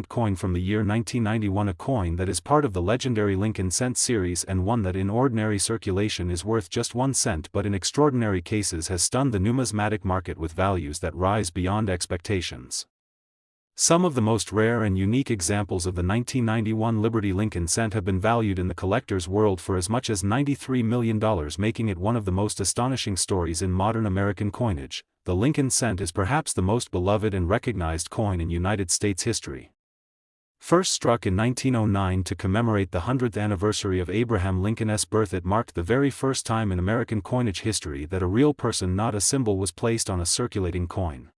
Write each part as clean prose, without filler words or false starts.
coin from the year 1991, a coin that is part of the legendary Lincoln cent series and one that in ordinary circulation is worth just 1 cent but in extraordinary cases has stunned the numismatic market with values that rise beyond expectations. Some of the most rare and unique examples of the 1991 Liberty Lincoln cent have been valued in the collector's world for as much as $93 million, making it one of the most astonishing stories in modern American coinage. The Lincoln cent is perhaps the most beloved and recognized coin in United States history. First struck in 1909 to commemorate the 100th anniversary of Abraham Lincoln's birth, it marked the very first time in American coinage history that a real person, not a symbol, was placed on a circulating coin.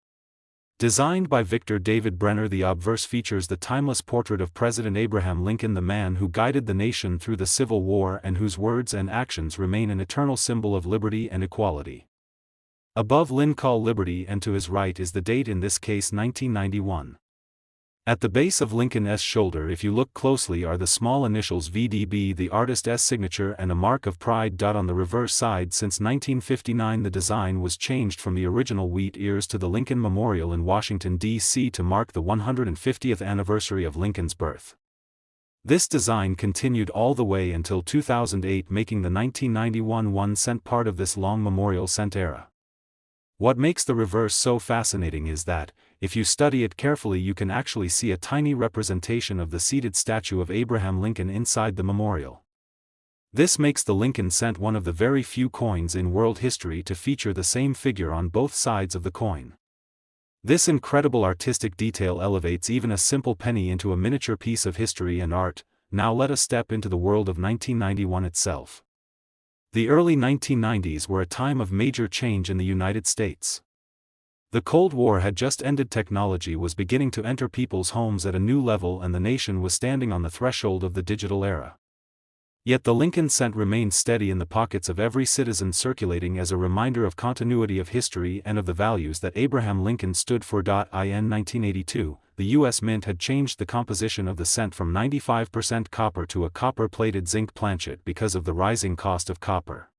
Designed by Victor David Brenner, the obverse features the timeless portrait of President Abraham Lincoln, the man who guided the nation through the Civil War and whose words and actions remain an eternal symbol of liberty and equality. Above Lin call liberty, and to his right is the date, in this case 1991. At the base of Lincoln's shoulder, if you look closely, are the small initials VDB, the artist's signature, and a mark of pride. On the reverse side, since 1959 the design was changed from the original wheat ears to the Lincoln Memorial in Washington, D.C. to mark the 150th anniversary of Lincoln's birth. This design continued all the way until 2008, making the 1991 1 cent part of this long memorial cent era. What makes the reverse so fascinating is that, if you study it carefully, you can actually see a tiny representation of the seated statue of Abraham Lincoln inside the memorial. This makes the Lincoln cent one of the very few coins in world history to feature the same figure on both sides of the coin. This incredible artistic detail elevates even a simple penny into a miniature piece of history and art. Now let us step into the world of 1991 itself. The early 1990s were a time of major change in the United States. The Cold War had just ended, technology was beginning to enter people's homes at a new level, and the nation was standing on the threshold of the digital era. Yet the Lincoln cent remained steady in the pockets of every citizen, circulating as a reminder of continuity of history and of the values that Abraham Lincoln stood for. In 1982, the U.S. Mint had changed the composition of the cent from 95% copper to a copper-plated zinc planchet because of the rising cost of copper.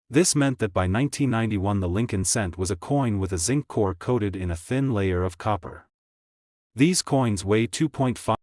This meant that by 1991 the Lincoln cent was a coin with a zinc core coated in a thin layer of copper. These coins weigh 2.5